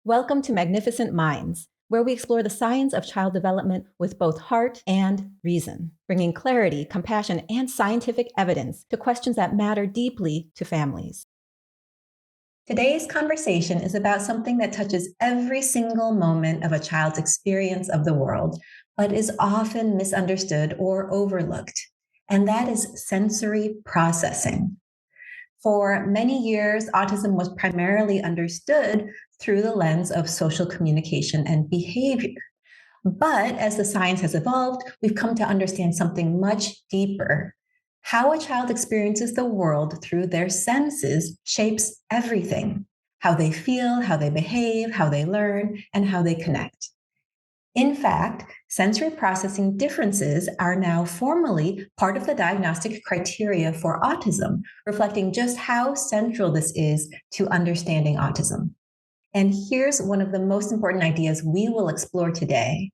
Welcome to Magnificent Minds, where we explore the science of child development with both heart and reason, bringing clarity, compassion, and scientific evidence to questions that matter deeply to families. Today's conversation is about something that touches every single moment of a child's experience of the world, but is often misunderstood or overlooked, and that is sensory processing. For many years, autism was primarily understood through the lens of social communication and behavior. But as the science has evolved, we've come to understand something much deeper. How a child experiences the world through their senses shapes everything: how they feel, how they behave, how they learn, and how they connect. In fact, sensory processing differences are now formally part of the diagnostic criteria for autism, reflecting just how central this is to understanding autism. And here's one of the most important ideas we will explore today.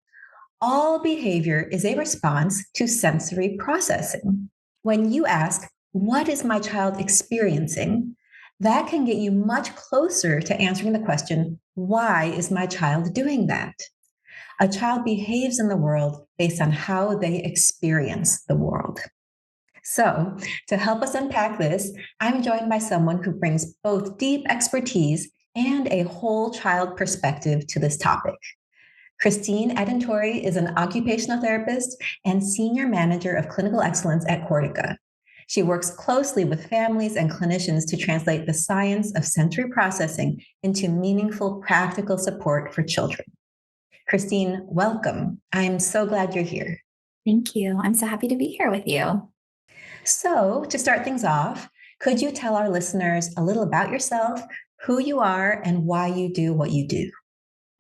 All behavior is a response to sensory processing. When you ask, "What is my child experiencing?" that can get you much closer to answering the question, "Why is my child doing that?" A child behaves in the world based on how they experience the world. So, to help us unpack this, I'm joined by someone who brings both deep expertise and a whole child perspective to this topic. Christine Adintori is an occupational therapist and senior manager of clinical excellence at Cortica. She works closely with families and clinicians to translate the science of sensory processing into meaningful, practical support for children. Christine, welcome. I'm so glad you're here. Thank you. I'm so happy to be here with you. So, to start things off, could you tell our listeners a little about yourself, who you are, and why you do what you do?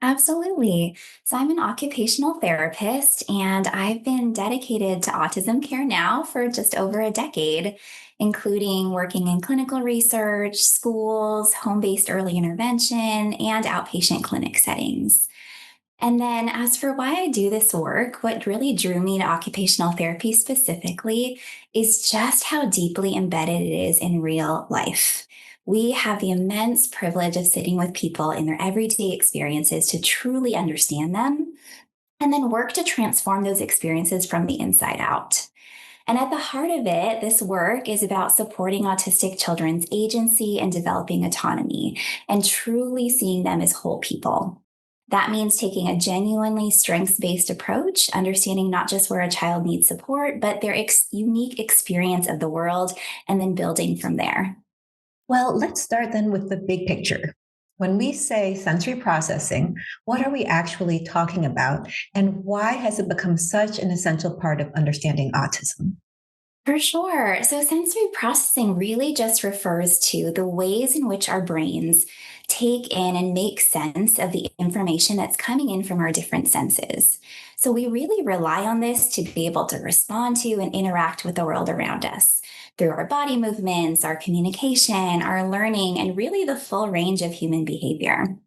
Absolutely. So, I'm an occupational therapist, and I've been dedicated to autism care now for just over a decade, including working in clinical research, schools, home based early intervention, and outpatient clinic settings. And then, as for why I do this work, what really drew me to occupational therapy specifically is just how deeply embedded it is in real life. We have the immense privilege of sitting with people in their everyday experiences to truly understand them and then work to transform those experiences from the inside out. And at the heart of it, this work is about supporting autistic children's agency and developing autonomy and truly seeing them as whole people. That means taking a genuinely strengths based approach, understanding not just where a child needs support, but their unique experience of the world, and then building from there. Well, let's start then with the big picture. When we say sensory processing, what are we actually talking about, and why has it become such an essential part of understanding autism? For sure. So, sensory processing really just refers to the ways in which our brains take in and make sense of the information that's coming in from our different senses. So, we really rely on this to be able to respond to and interact with the world around us through our body movements, our communication, our learning, and really the full range of human behavior.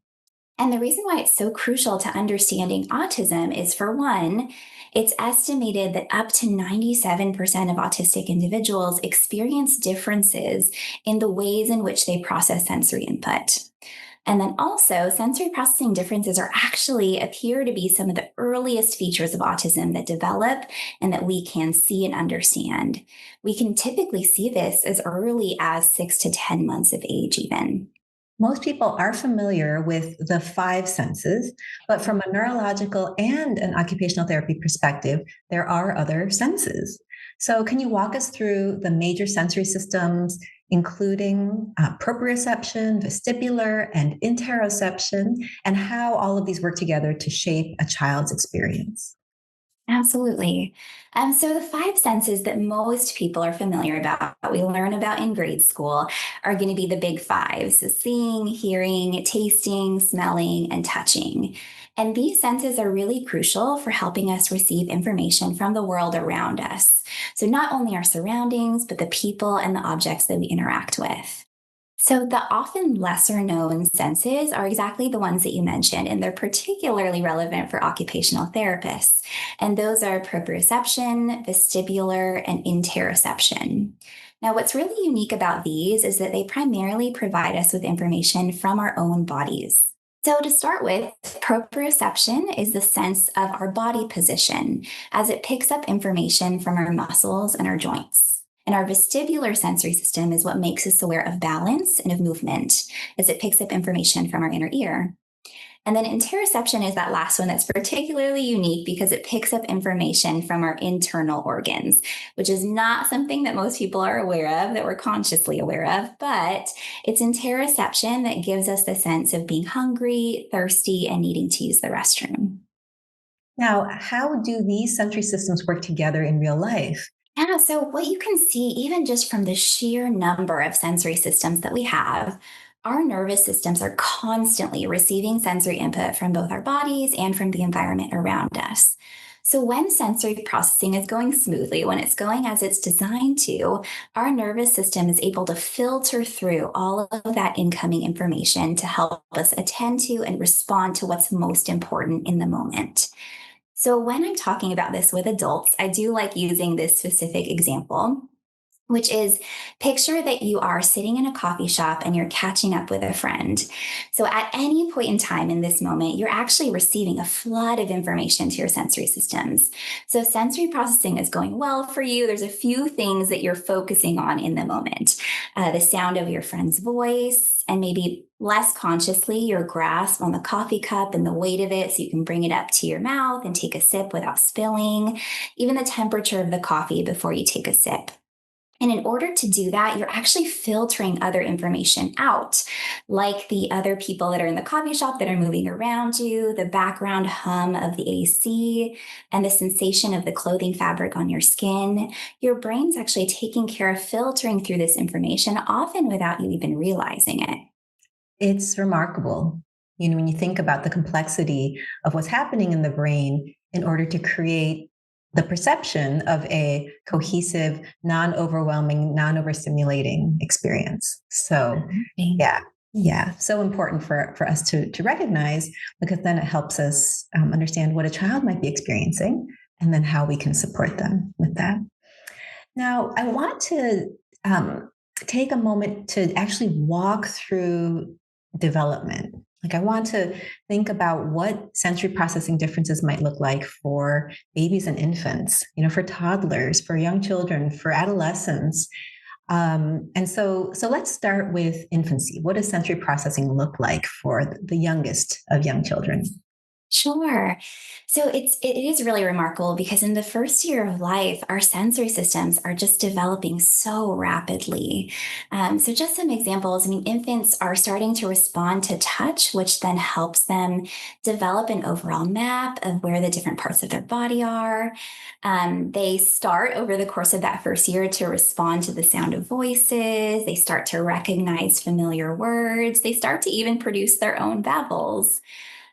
And the reason why it's so crucial to understanding autism is, for one, it's estimated that up to 97% of autistic individuals experience differences in the ways in which they process sensory input. And then also, sensory processing differences are actually appear to be some of the earliest features of autism that develop and that we can see and understand. We can typically see this as early as 6 to 10 months of age, even. Most people are familiar with the five senses, but from a neurological and an occupational therapy perspective, there are other senses. So, can you walk us through the major sensory systems, including proprioception, vestibular, and interoception, and how all of these work together to shape a child's experience? Absolutely. So the five senses that most people are familiar about, that we learn about in grade school, are going to be the big five. So seeing, hearing, tasting, smelling, and touching. And these senses are really crucial for helping us receive information from the world around us. So not only our surroundings, but the people and the objects that we interact with. So, the often lesser known senses are exactly the ones that you mentioned, and they're particularly relevant for occupational therapists. And those are proprioception, vestibular, and interoception. Now, what's really unique about these is that they primarily provide us with information from our own bodies. So, to start with, proprioception is the sense of our body position as it picks up information from our muscles and our joints. And our vestibular sensory system is what makes us aware of balance and of movement as it picks up information from our inner ear. And then interoception is that last one that's particularly unique because it picks up information from our internal organs, which is not something that most people are aware of, that we're consciously aware of, but it's interoception that gives us the sense of being hungry, thirsty, and needing to use the restroom. Now, how do these sensory systems work together in real life? Yeah, so what you can see, even just from the sheer number of sensory systems that we have, our nervous systems are constantly receiving sensory input from both our bodies and from the environment around us. So, when sensory processing is going smoothly, when it's going as it's designed to, our nervous system is able to filter through all of that incoming information to help us attend to and respond to what's most important in the moment. So, when I'm talking about this with adults, I do like using this specific example, which is picture that you are sitting in a coffee shop and you're catching up with a friend. So, at any point in time in this moment, you're actually receiving a flood of information to your sensory systems. So, sensory processing is going well for you. There's a few things that you're focusing on in the moment: the sound of your friend's voice, and maybe less consciously your grasp on the coffee cup and the weight of it so you can bring it up to your mouth and take a sip without spilling, even the temperature of the coffee before you take a sip. And in order to do that, you're actually filtering other information out, like the other people that are in the coffee shop that are moving around you, the background hum of the AC, and the sensation of the clothing fabric on your skin. Your brain's actually taking care of filtering through this information, often without you even realizing it. It's remarkable. When you think about the complexity of what's happening in the brain in order to create the perception of a cohesive, non overwhelming, non overstimulating experience. So, yeah. Yeah, so important for us to recognize because then it helps us understand what a child might be experiencing and then how we can support them with that. Now, I want to um, take a moment to actually walk through development. Like, I want to think about what sensory processing differences might look like for babies and infants, for toddlers, for young children, for adolescents. And so let's start with infancy. What does sensory processing look like for the youngest of young children? Sure. So it is really remarkable because in the first year of life, our sensory systems are just developing so rapidly. So just some examples. I mean, infants are starting to respond to touch, which then helps them develop an overall map of where the different parts of their body are. They start over the course of that first year to respond to the sound of voices. They start to recognize familiar words. They start to even produce their own babbles.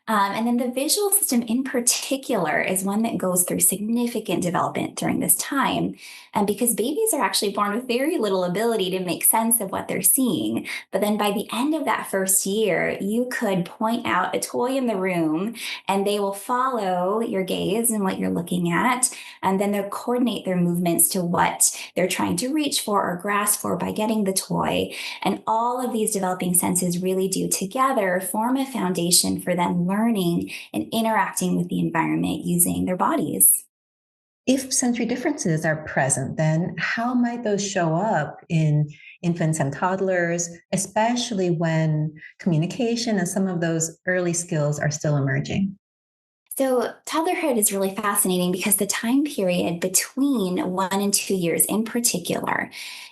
And then the visual system in particular is one that goes through significant development during this time. And because babies are actually born with very little ability to make sense of what they're seeing. But then by the end of that first year, you could point out a toy in the room and they will follow your gaze and what you're looking at. And then they'll coordinate their movements to what they're trying to reach for or grasp for by getting the toy. And all of these developing senses really do together form a foundation for them learning and interacting with the environment using their bodies. If sensory differences are present, then how might those show up in infants and toddlers, especially when communication and some of those early skills are still emerging? So, toddlerhood is really fascinating because the time period between 1 and 2 years in particular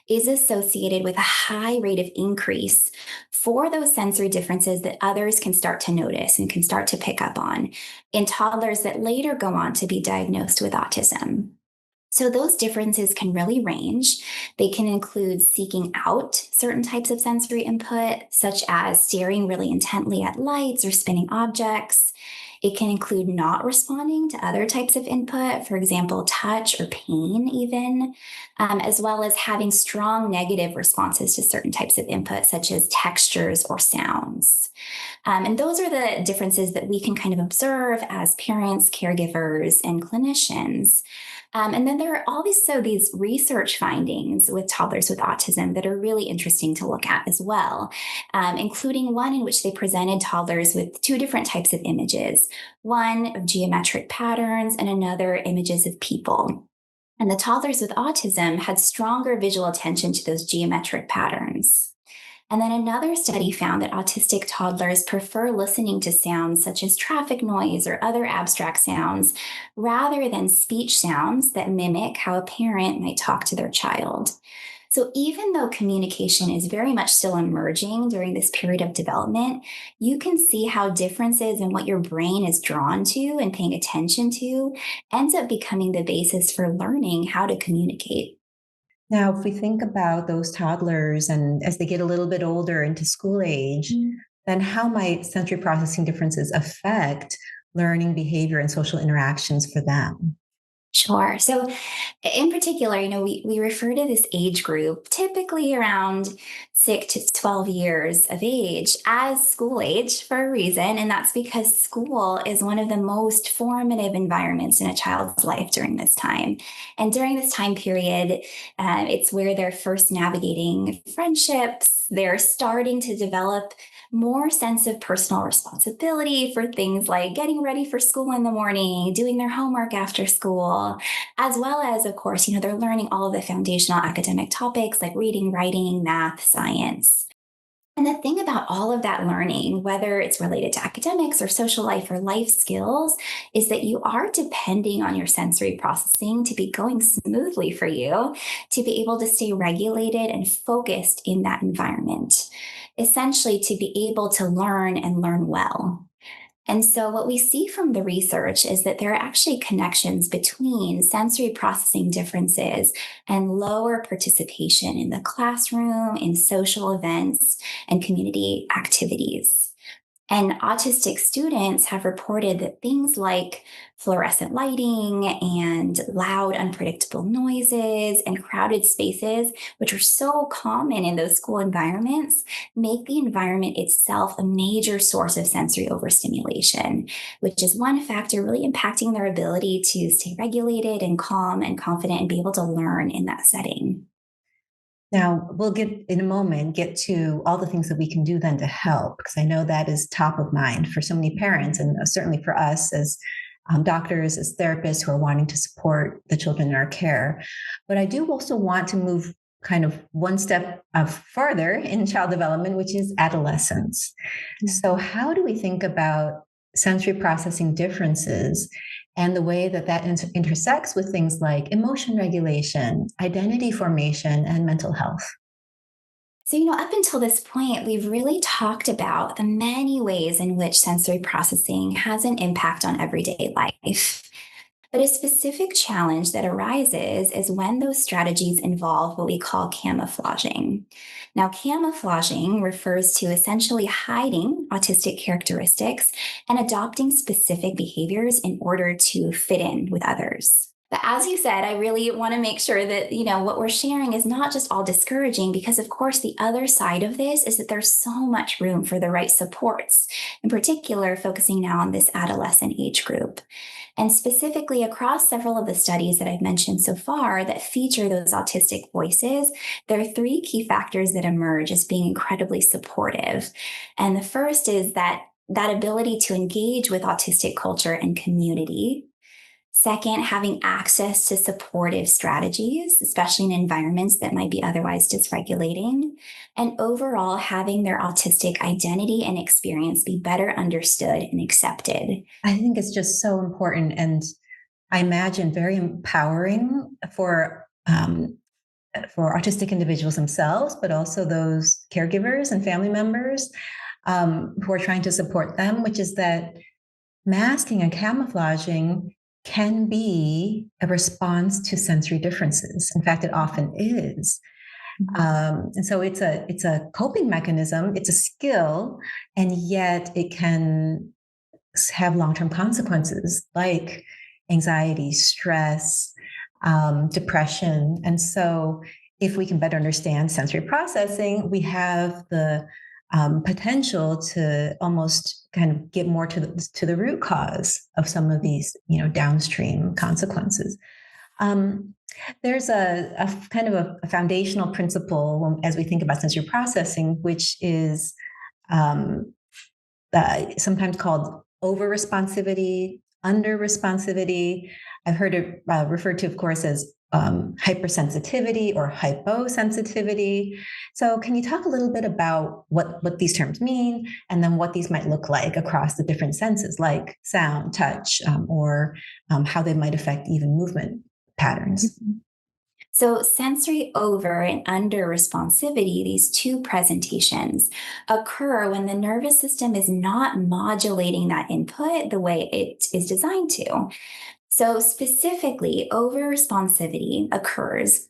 is associated with a high rate of increase for those sensory differences that others can start to notice and can start to pick up on in toddlers that later go on to be diagnosed with autism. So, those differences can really range. They can include seeking out certain types of sensory input, such as staring really intently at lights or spinning objects. It can include not responding to other types of input, for example, touch or pain, even, as well as having strong negative responses to certain types of input, such as textures or sounds. And those are the differences that we can kind of observe as parents, caregivers, and clinicians. And then there are also these research findings with toddlers with autism that are really interesting to look at as well, including one in which they presented toddlers with two different types of images, one of geometric patterns and another images of people. And the toddlers with autism had stronger visual attention to those geometric patterns. And then another study found that autistic toddlers prefer listening to sounds such as traffic noise or other abstract sounds rather than speech sounds that mimic how a parent might talk to their child. So, even though communication is very much still emerging during this period of development, you can see how differences in what your brain is drawn to and paying attention to ends up becoming the basis for learning how to communicate. Now, if we think about those toddlers and as they get a little bit older into school age, then how might sensory processing differences affect learning behavior and social interactions for them? Sure. So, in particular, we refer to this age group, typically around 6 to 12 years of age, as school age for a reason. And that's because school is one of the most formative environments in a child's life during this time. And during this time period, it's where they're first navigating friendships, they're starting to develop more sense of personal responsibility for things like getting ready for school in the morning, doing their homework after school, as well as, of course, they're learning all of the foundational academic topics like reading, writing, math, science. And the thing about all of that learning, whether it's related to academics or social life or life skills, is that you are depending on your sensory processing to be going smoothly for you, to be able to stay regulated and focused in that environment, essentially to be able to learn and learn well. And so, what we see from the research is that there are actually connections between sensory processing differences and lower participation in the classroom, in social events, and community activities. And autistic students have reported that things like fluorescent lighting and loud, unpredictable noises and crowded spaces, which are so common in those school environments, make the environment itself a major source of sensory overstimulation, which is one factor really impacting their ability to stay regulated and calm and confident and be able to learn in that setting. Now, we'll get in a moment, get to all the things that we can do then to help, because I know that is top of mind for so many parents and certainly for us as doctors, as therapists who are wanting to support the children in our care. But I do also want to move kind of one step farther in child development, which is adolescence. So, how do we think about sensory processing differences and the way that that intersects with things like emotion regulation, identity formation, and mental health? So, up until this point, we've really talked about the many ways in which sensory processing has an impact on everyday life. But a specific challenge that arises is when those strategies involve what we call camouflaging. Now, camouflaging refers to essentially hiding autistic characteristics and adopting specific behaviors in order to fit in with others. But as you said, I really want to make sure that, what we're sharing is not just all discouraging, because of course, the other side of this is that there's so much room for the right supports, in particular, focusing now on this adolescent age group. And specifically across several of the studies that I've mentioned so far that feature those autistic voices, there are three key factors that emerge as being incredibly supportive. And the first is that ability to engage with autistic culture and community. Second, having access to supportive strategies, especially in environments that might be otherwise dysregulating. And overall, having their autistic identity and experience be better understood and accepted. I think it's just so important, and I imagine very empowering for autistic individuals themselves, but also those caregivers and family members who are trying to support them, which is that masking and camouflaging can be a response to sensory differences. In fact, it often is. And so it's a coping mechanism, it's a skill, and yet it can have long-term consequences like anxiety, stress, depression. And so if we can better understand sensory processing, we have the potential to almost kind of get more to the root cause of some of these, downstream consequences. Um, there's a kind of a foundational principle as we think about sensory processing, which is um, sometimes called over responsivity, under responsivity. I've heard it referred to, of course, as hypersensitivity or hyposensitivity. So, can you talk a little bit about what these terms mean, and then what these might look like across the different senses, like sound, touch, or how they might affect even movement patterns? Mhm. So, sensory over and under responsivity, these two presentations, occur when the nervous system is not modulating that input the way it is designed to. So, specifically, over responsivity occurs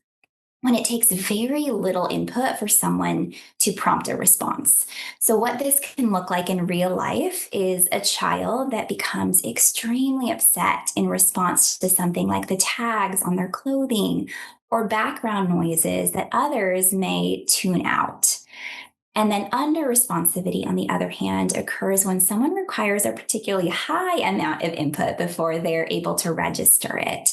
when it takes very little input for someone to prompt a response. So, what this can look like in real life is a child that becomes extremely upset in response to something like the tags on their clothing or background noises that others may tune out. And then under responsivity, on the other hand, occurs when someone requires a particularly high amount of input before they're able to register it.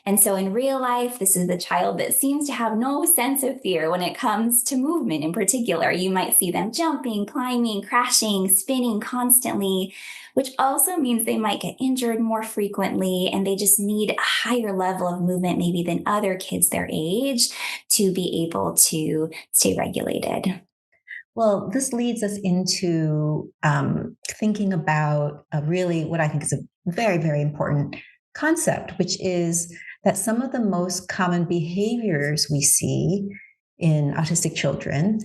And so in real life, this is the child that seems to have no sense of fear when it comes to movement in particular. You might see them jumping, climbing, crashing, spinning constantly, which also means they might get injured more frequently and they just need a higher level of movement, maybe than other kids their age, to be able to stay regulated. Well, this leads us into thinking about really what I think is a very, very important concept, which is that some of the most common behaviors we see in autistic children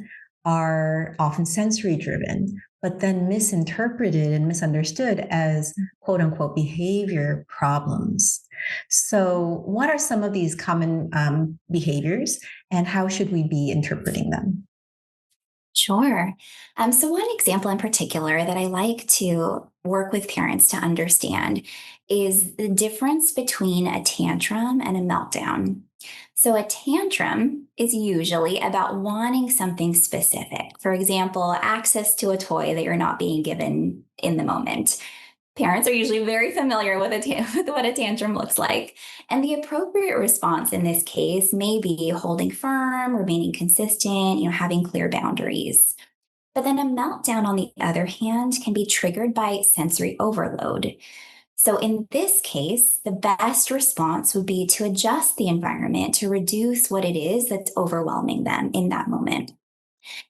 are often sensory driven, but then misinterpreted and misunderstood as quote unquote behavior problems. So, what are some of these common behaviors, and how should we be interpreting them? Sure. So, one example in particular that I like to work with parents to understand is the difference between a tantrum and a meltdown. So, a tantrum is usually about wanting something specific. For example, access to a toy that you're not being given in the moment. Parents are usually very familiar with, with what a tantrum looks like. And the appropriate response in this case may be holding firm, remaining consistent, having clear boundaries. But then a meltdown, on the other hand, can be triggered by sensory overload. So in this case, the best response would be to adjust the environment to reduce what it is that's overwhelming them in that moment.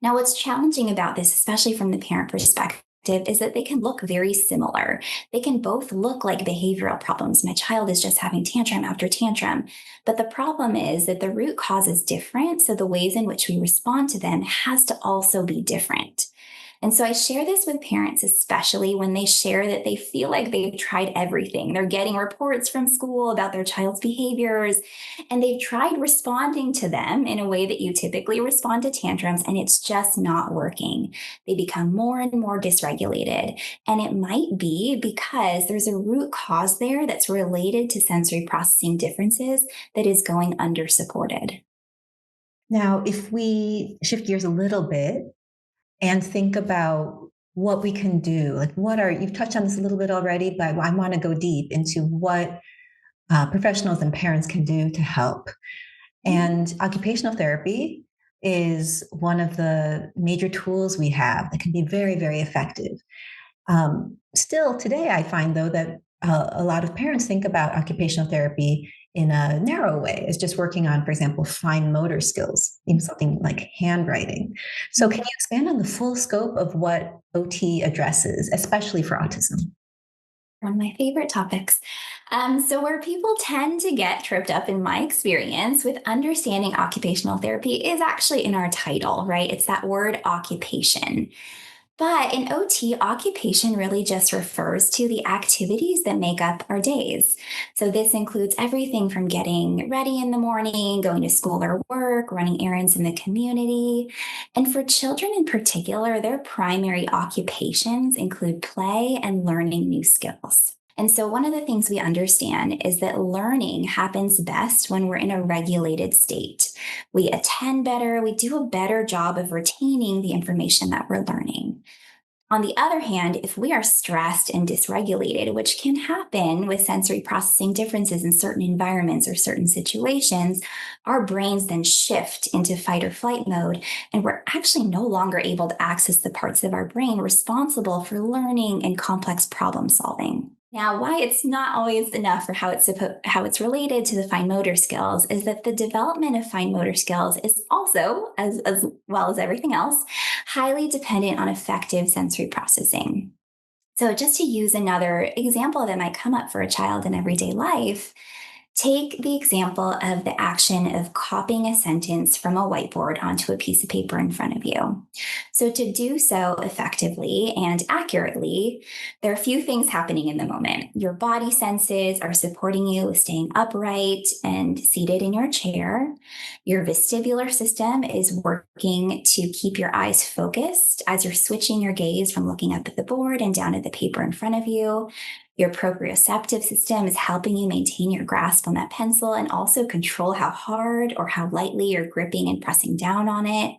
Now, what's challenging about this, especially from the parent perspective, is that they can look very similar. They can both look like behavioral problems. My child is just having tantrum after tantrum. But the problem is that the root cause is different. So the ways in which we respond to them has to also be different. And so I share this with parents, especially when they share that they feel like they've tried everything. They're getting reports from school about their child's behaviors, and they've tried responding to them in a way that you typically respond to tantrums, and it's just not working. They become more and more dysregulated. And it might be because there's a root cause there that's related to sensory processing differences that is going under supported. Now, if we shift gears a little bit and think about what we can do, like you've touched on this a little bit already, but I want to go deep into what professionals and parents can do to help. And occupational therapy is one of the major tools we have that can be very, very effective. Still today, I find though that a lot of parents think about occupational therapy in a narrow way as just working on, for example, fine motor skills, even something like handwriting. So, can you expand on the full scope of what OT addresses, especially for autism? One of my favorite topics. So, where people tend to get tripped up, in my experience, with understanding occupational therapy is actually in our title, right? It's that word occupation. But in OT, occupation really just refers to the activities that make up our days. So this includes everything from getting ready in the morning, going to school or work, running errands in the community. And for children in particular, their primary occupations include play and learning new skills. And so, one of the things we understand is that learning happens best when we're in a regulated state. We attend better, we do a better job of retaining the information that we're learning. On the other hand, if we are stressed and dysregulated, which can happen with sensory processing differences in certain environments or certain situations, our brains then shift into fight or flight mode, and we're actually no longer able to access the parts of our brain responsible for learning and complex problem solving. Now, why it's not always enough for how it's related to the fine motor skills is that the development of fine motor skills is also, as well as everything else, highly dependent on effective sensory processing. So, just to use another example that might come up for a child in everyday life, take the example of the action of copying a sentence from a whiteboard onto a piece of paper in front of you. So, to do so effectively and accurately, there are a few things happening in the moment. Your body senses are supporting you with staying upright and seated in your chair. Your vestibular system is working to keep your eyes focused as you're switching your gaze from looking up at the board and down at the paper in front of you. Your proprioceptive system is helping you maintain your grasp on that pencil and also control how hard or how lightly you're gripping and pressing down on it.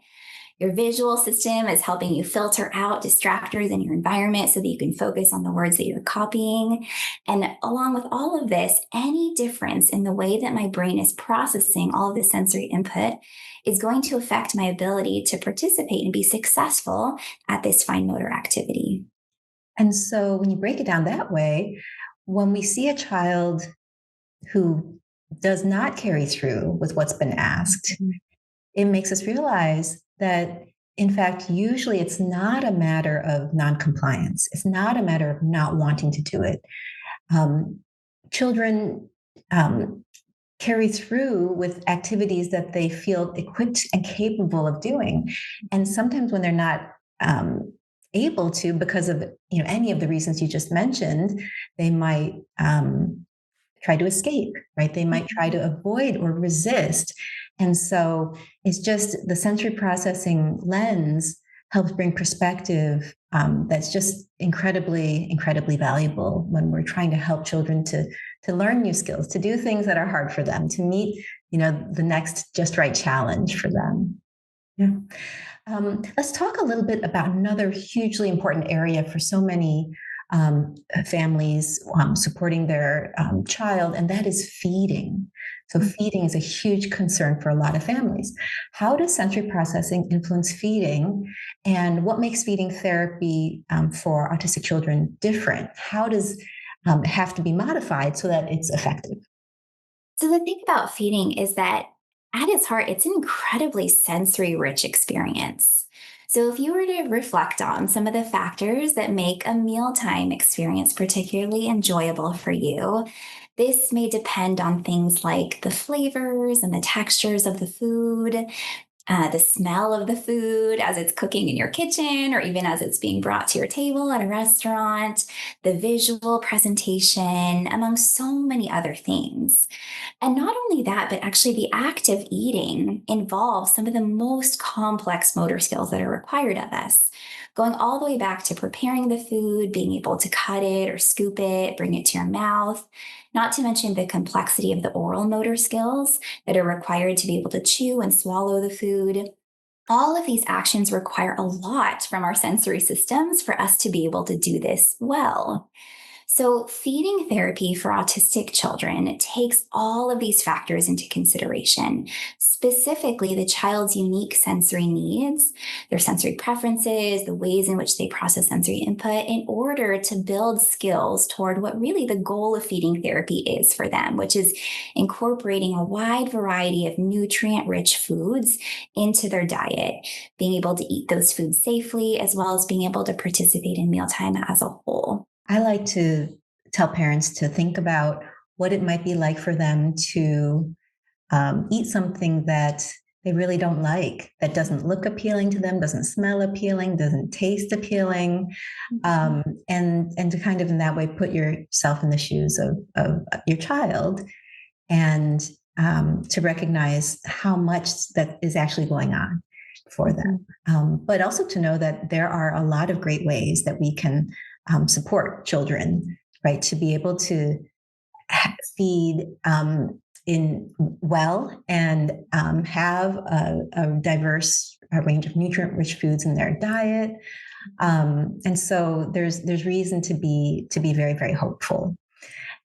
Your visual system is helping you filter out distractors in your environment so that you can focus on the words that you're copying. And along with all of this, any difference in the way that my brain is processing all of this sensory input is going to affect my ability to participate and be successful at this fine motor activity. And so when you break it down that way, when we see a child who does not carry through with what's been asked, it makes us realize that, in fact, usually it's not a matter of noncompliance. It's not a matter of not wanting to do it. Children carry through with activities that they feel equipped and capable of doing. And sometimes when they're not able to, because of any of the reasons you just mentioned, they might try to escape, right? They might try to avoid or resist. And so it's just the sensory processing lens helps bring perspective that's just incredibly, incredibly valuable when we're trying to help children to learn new skills, to do things that are hard for them, to meet, the next just right challenge for them. Yeah. Let's talk a little bit about another hugely important area for so many families supporting their child, and that is feeding. So feeding is a huge concern for a lot of families. How does sensory processing influence feeding, and what makes feeding therapy for autistic children different? How does it have to be modified so that it's effective? So, the thing about feeding is that at its heart, it's an incredibly sensory rich experience. So, if you were to reflect on some of the factors that make a mealtime experience particularly enjoyable for you, this may depend on things like the flavors and the textures of the food, the smell of the food as it's cooking in your kitchen or even as it's being brought to your table at a restaurant, the visual presentation, among so many other things. And not only that, but actually the act of eating involves some of the most complex motor skills that are required of us. Going all the way back to preparing the food, being able to cut it or scoop it, bring it to your mouth, not to mention the complexity of the oral motor skills that are required to be able to chew and swallow the food. All of these actions require a lot from our sensory systems for us to be able to do this well. So, feeding therapy for autistic children takes all of these factors into consideration, specifically the child's unique sensory needs, their sensory preferences, the ways in which they process sensory input, in order to build skills toward what really the goal of feeding therapy is for them, which is incorporating a wide variety of nutrient rich foods into their diet, being able to eat those foods safely, as well as being able to participate in mealtime as a whole. I like to tell parents to think about what it might be like for them to eat something that they really don't like, that doesn't look appealing to them, doesn't smell appealing, doesn't taste appealing, and to kind of in that way put yourself in the shoes of your child, and to recognize how much that is actually going on for them, but also to know that there are a lot of great ways that we can support children, right? To be able to feed in well and have a diverse range of nutrient-rich foods in their diet. And so there's reason to be very, very hopeful.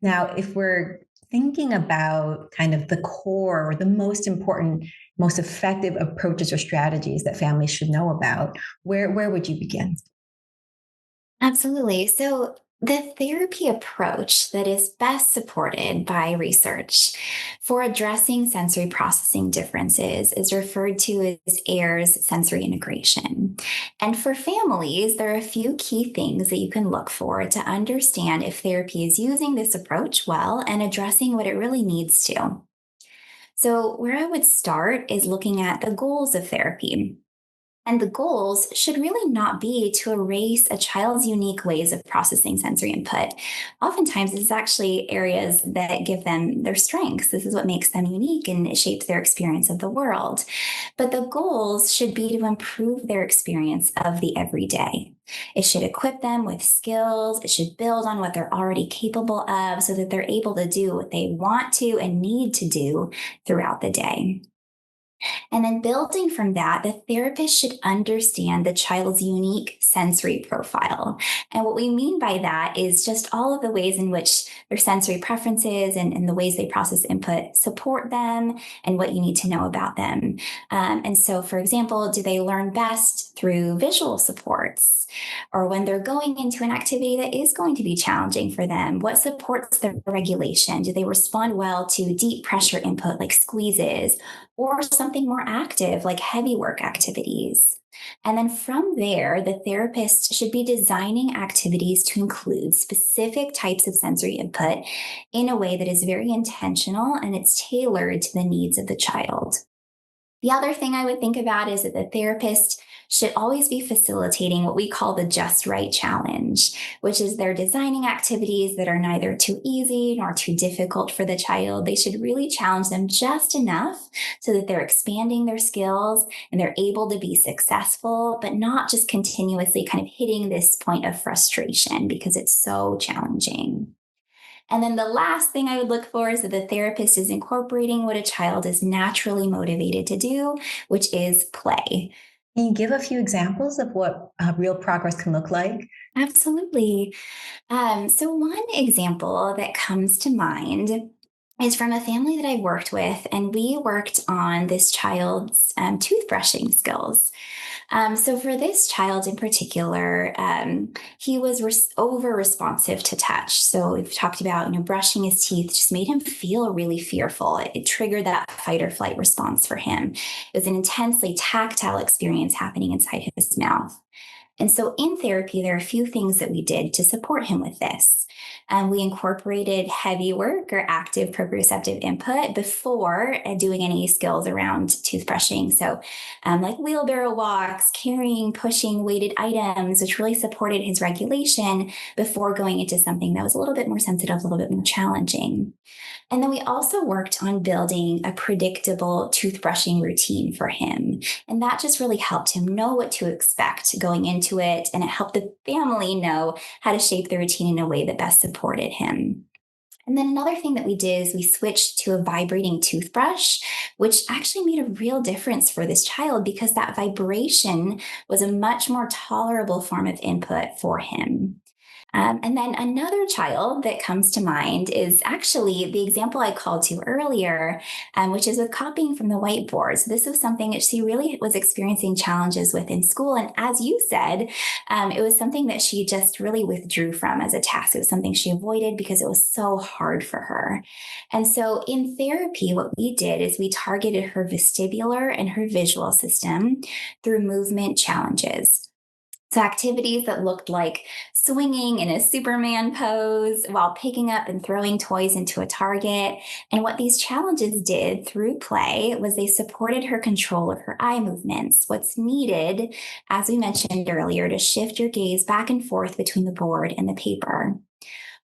Now, if we're thinking about kind of the core or the most important, most effective approaches or strategies that families should know about, where would you begin? Absolutely. So, the therapy approach that is best supported by research for addressing sensory processing differences is referred to as AIRS sensory integration. And for families, there are a few key things that you can look for to understand if therapy is using this approach well and addressing what it really needs to. So, where I would start is looking at the goals of therapy. And the goals should really not be to erase a child's unique ways of processing sensory input. Oftentimes, it's actually areas that give them their strengths. This is what makes them unique and it shapes their experience of the world. But the goals should be to improve their experience of the everyday. It should equip them with skills. It should build on what they're already capable of so that they're able to do what they want to and need to do throughout the day. And then building from that, the therapist should understand the child's unique sensory profile. And what we mean by that is just all of the ways in which their sensory preferences and the ways they process input support them and what you need to know about them. And so, for example, do they learn best through visual supports? Or when they're going into an activity that is going to be challenging for them, what supports their regulation? Do they respond well to deep pressure input like squeezes or something more active like heavy work activities? And then from there, the therapist should be designing activities to include specific types of sensory input in a way that is very intentional and it's tailored to the needs of the child. The other thing I would think about is that the therapist should always be facilitating what we call the just right challenge, which is they're designing activities that are neither too easy nor too difficult for the child. They should really challenge them just enough so that they're expanding their skills and they're able to be successful, but not just continuously kind of hitting this point of frustration because it's so challenging. And then the last thing I would look for is that the therapist is incorporating what a child is naturally motivated to do, which is play. Can you give a few examples of what real progress can look like? Absolutely. So, one example that comes to mind is from a family that I worked with, and we worked on this child's toothbrushing skills. So for this child in particular, he was over responsive to touch. So we've talked about, brushing his teeth just made him feel really fearful. It triggered that fight or flight response for him. It was an intensely tactile experience happening inside his mouth. And so in therapy, there are a few things that we did to support him with this. We incorporated heavy work or active proprioceptive input before doing any skills around toothbrushing. So, like wheelbarrow walks, carrying, pushing weighted items, which really supported his regulation before going into something that was a little bit more sensitive, a little bit more challenging. And then we also worked on building a predictable toothbrushing routine for him. And that just really helped him know what to expect going into it. And it helped the family know how to shape the routine in a way that best supported him. And then another thing that we did is we switched to a vibrating toothbrush, which actually made a real difference for this child because that vibration was a much more tolerable form of input for him. And then another child that comes to mind is actually the example I called to earlier, which is with copying from the whiteboard. So this was something that she really was experiencing challenges with in school. And as you said, it was something that she just really withdrew from as a task. It was something she avoided because it was so hard for her. And so in therapy, what we did is we targeted her vestibular and her visual system through movement challenges. So activities that looked like swinging in a Superman pose while picking up and throwing toys into a target. And what these challenges did through play was they supported her control of her eye movements. What's needed, as we mentioned earlier, to shift your gaze back and forth between the board and the paper.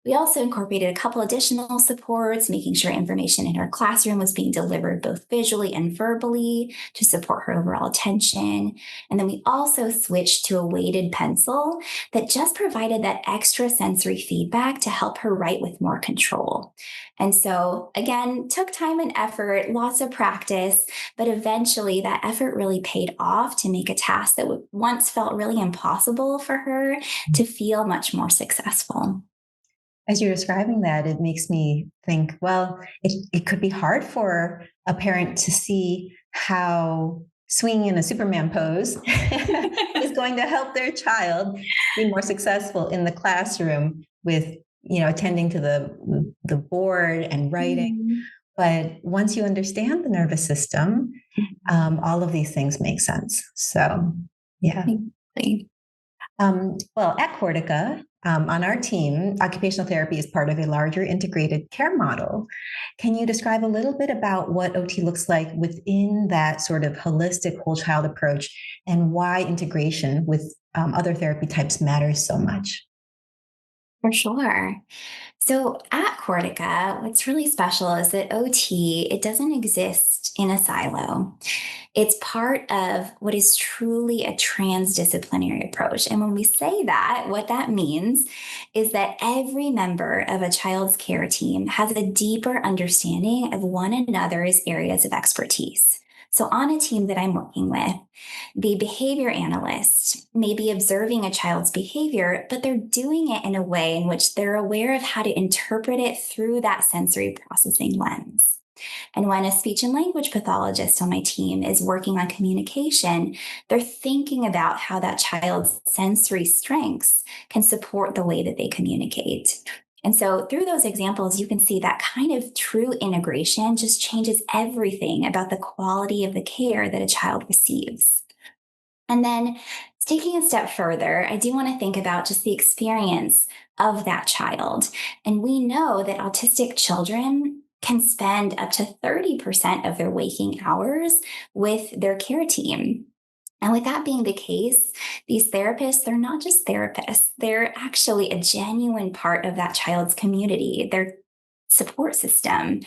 We also incorporated a couple additional supports, making sure information in her classroom was being delivered both visually and verbally to support her overall attention. And then we also switched to a weighted pencil that just provided that extra sensory feedback to help her write with more control. And so, again, took time and effort, lots of practice, but eventually that effort really paid off to make a task that once felt really impossible for her to feel much more successful. As you're describing that, it makes me think, well, it could be hard for a parent to see how swinging in a Superman pose is going to help their child be more successful in the classroom with, attending to the board and writing. Mhm. But once you understand the nervous system, all of these things make sense. So, yeah. Exactly. Well, at Cortica, on our team, occupational therapy is part of a larger integrated care model. Can you describe a little bit about what OT looks like within that sort of holistic whole child approach and why integration with other therapy types matters so much? For sure. So at Cortica, what's really special is that OT, it doesn't exist in a silo. It's part of what is truly a transdisciplinary approach. And when we say that, what that means is that every member of a child's care team has a deeper understanding of one another's areas of expertise. So, on a team that I'm working with, the behavior analyst may be observing a child's behavior, but they're doing it in a way in which they're aware of how to interpret it through that sensory processing lens. And when a speech and language pathologist on my team is working on communication, they're thinking about how that child's sensory strengths can support the way that they communicate. And so, through those examples, you can see that kind of true integration just changes everything about the quality of the care that a child receives. And then, taking a step further, I do want to think about just the experience of that child. And we know that autistic children can spend up to 30% of their waking hours with their care team. And with that being the case, these therapists, they're not just therapists, they're actually a genuine part of that child's community, their support system.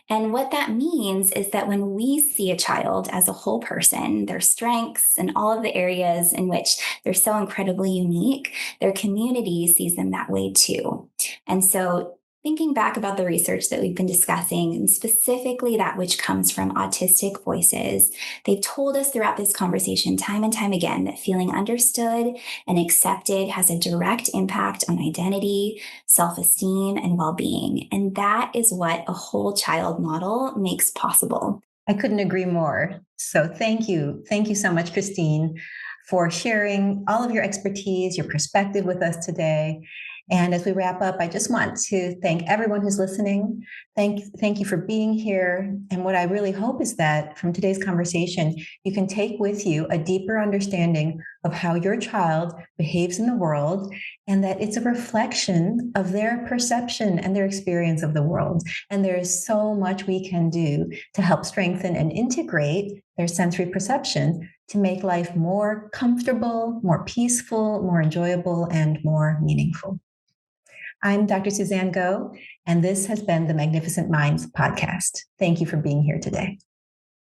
And what that means is that when we see a child as a whole person, their strengths and all of the areas in which they're so incredibly unique, their community sees them that way too. And so, thinking back about the research that we've been discussing, and specifically that which comes from autistic voices, they've told us throughout this conversation time and time again that feeling understood and accepted has a direct impact on identity, self esteem, and well being. And that is what a whole child model makes possible. I couldn't agree more. So thank you. Thank you so much, Christine, for sharing all of your expertise, your perspective with us today. And as we wrap up, I just want to thank everyone who's listening. Thank you for being here. And what I really hope is that from today's conversation, you can take with you a deeper understanding of how your child behaves in the world, and that it's a reflection of their perception and their experience of the world. And there's so much we can do to help strengthen and integrate their sensory perception to make life more comfortable, more peaceful, more enjoyable, and more meaningful. I'm Dr. Suzanne Go, and this has been the Magnificent Minds podcast. Thank you for being here today.